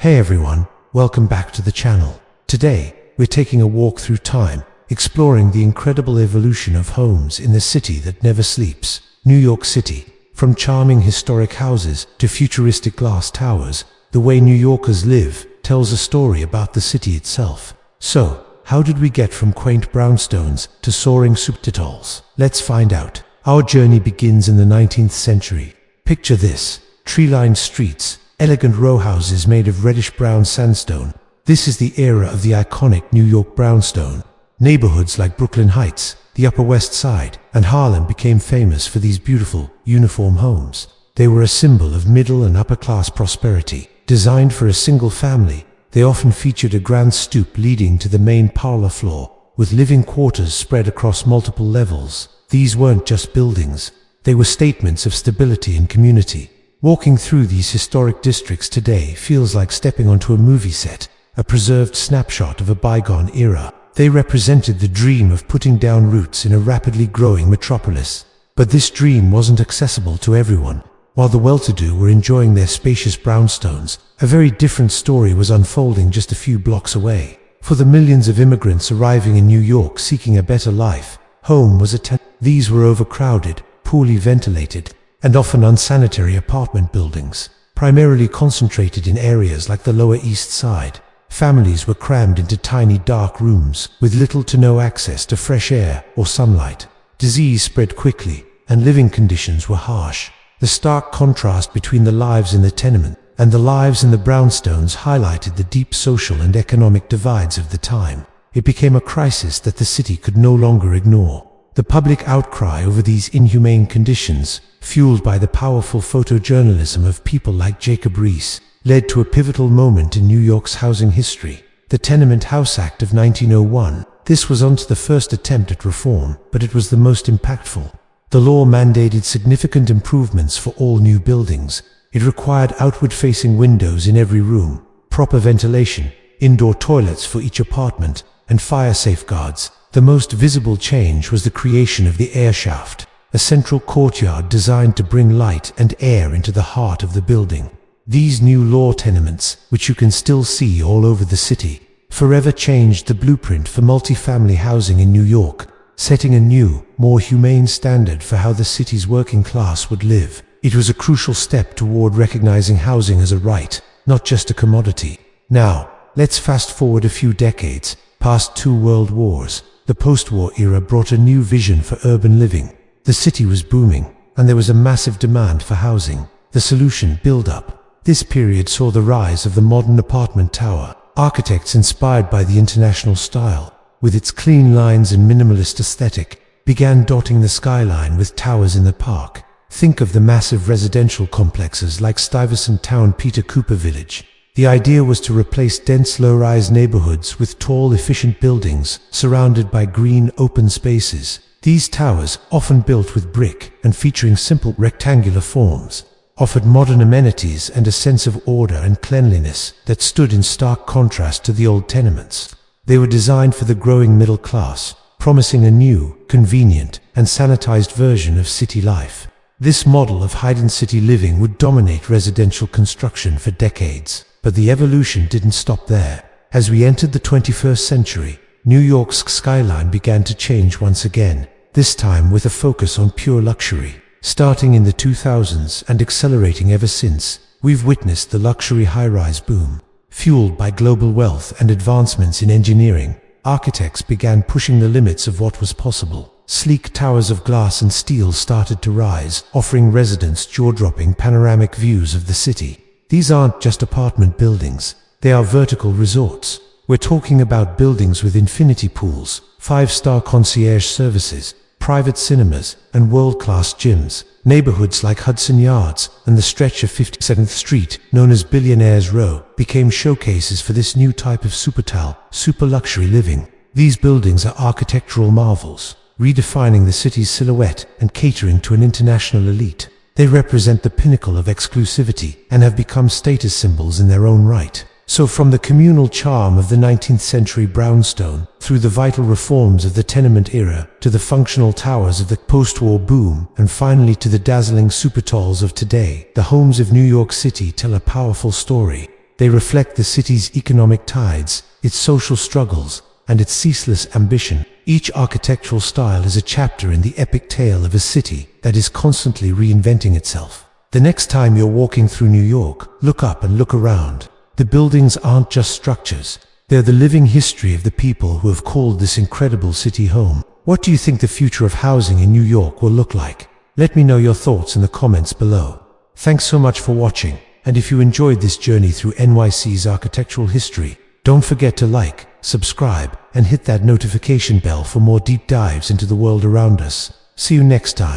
Hey everyone, welcome back to the channel. Today, we're taking a walk through time, exploring the incredible evolution of homes in the city that never sleeps, New York City. From charming historic houses to futuristic glass towers, the way New Yorkers live tells a story about the city itself. So, how did we get from quaint brownstones to soaring supertalls? Let's find out. Our journey begins in the 19th century. Picture this: tree-lined streets, elegant row houses made of reddish-brown sandstone. This is the era of the iconic New York brownstone. Neighborhoods like Brooklyn Heights, the Upper West Side, and Harlem became famous for these beautiful, uniform homes. They were a symbol of middle and upper-class prosperity. Designed for a single family, they often featured a grand stoop leading to the main parlor floor, with living quarters spread across multiple levels. These weren't just buildings, they were statements of stability and community. Walking through these historic districts today feels like stepping onto a movie set, a preserved snapshot of a bygone era. They represented the dream of putting down roots in a rapidly growing metropolis. But this dream wasn't accessible to everyone. While the well-to-do were enjoying their spacious brownstones, a very different story was unfolding just a few blocks away. For the millions of immigrants arriving in New York seeking a better life, home was These were overcrowded, poorly ventilated, and often unsanitary apartment buildings, primarily concentrated in areas like the Lower East Side. Families were crammed into tiny dark rooms with little to no access to fresh air or sunlight. Disease spread quickly, and living conditions were harsh. The stark contrast between the lives in the tenement and the lives in the brownstones highlighted the deep social and economic divides of the time. It became a crisis that the city could no longer ignore. The public outcry over these inhumane conditions, fueled by the powerful photojournalism of people like Jacob Riis, led to a pivotal moment in New York's housing history, the Tenement House Act of 1901. This was only the first attempt at reform, but it was the most impactful. The law mandated significant improvements for all new buildings. It required outward-facing windows in every room, proper ventilation, indoor toilets for each apartment, and fire safeguards. The most visible change was the creation of the air shaft, a central courtyard designed to bring light and air into the heart of the building. These new law tenements, which you can still see all over the city, forever changed the blueprint for multifamily housing in New York, setting a new, more humane standard for how the city's working class would live. It was a crucial step toward recognizing housing as a right, not just a commodity. Now, let's fast forward a few decades, past 2 world wars. The post-war era brought a new vision for urban living. The city was booming, and there was a massive demand for housing. The solution: build up. This period saw the rise of the modern apartment tower. Architects inspired by the international style, with its clean lines and minimalist aesthetic, began dotting the skyline with towers in the park. Think of the massive residential complexes like Stuyvesant Town, Peter Cooper Village. The idea was to replace dense low-rise neighborhoods with tall, efficient buildings surrounded by green, open spaces. These towers, often built with brick and featuring simple rectangular forms, offered modern amenities and a sense of order and cleanliness that stood in stark contrast to the old tenements. They were designed for the growing middle class, promising a new, convenient, and sanitized version of city life. This model of high-end city living would dominate residential construction for decades. But the evolution didn't stop there. As we entered the 21st century, New York's skyline began to change once again, this time with a focus on pure luxury. Starting in the 2000s and accelerating ever since, we've witnessed the luxury high-rise boom. Fueled by global wealth and advancements in engineering, architects began pushing the limits of what was possible. Sleek towers of glass and steel started to rise, offering residents jaw-dropping panoramic views of the city. These aren't just apartment buildings, they are vertical resorts. We're talking about buildings with infinity pools, 5-star concierge services, private cinemas, and world-class gyms. Neighborhoods like Hudson Yards and the stretch of 57th Street, known as Billionaires Row, became showcases for this new type of super luxury living. These buildings are architectural marvels, redefining the city's silhouette and catering to an international elite. They represent the pinnacle of exclusivity and have become status symbols in their own right. So from the communal charm of the 19th century brownstone, through the vital reforms of the tenement era, to the functional towers of the post-war boom, and finally to the dazzling supertalls of today, the homes of New York City tell a powerful story. They reflect the city's economic tides, its social struggles, and its ceaseless ambition. Each architectural style is a chapter in the epic tale of a city that is constantly reinventing itself. The next time you're walking through New York, look up and look around. The buildings aren't just structures. They're the living history of the people who have called this incredible city home. What do you think the future of housing in New York will look like? Let me know your thoughts in the comments below. Thanks so much for watching, and if you enjoyed this journey through NYC's architectural history, don't forget to like, subscribe, and hit that notification bell for more deep dives into the world around us. See you next time.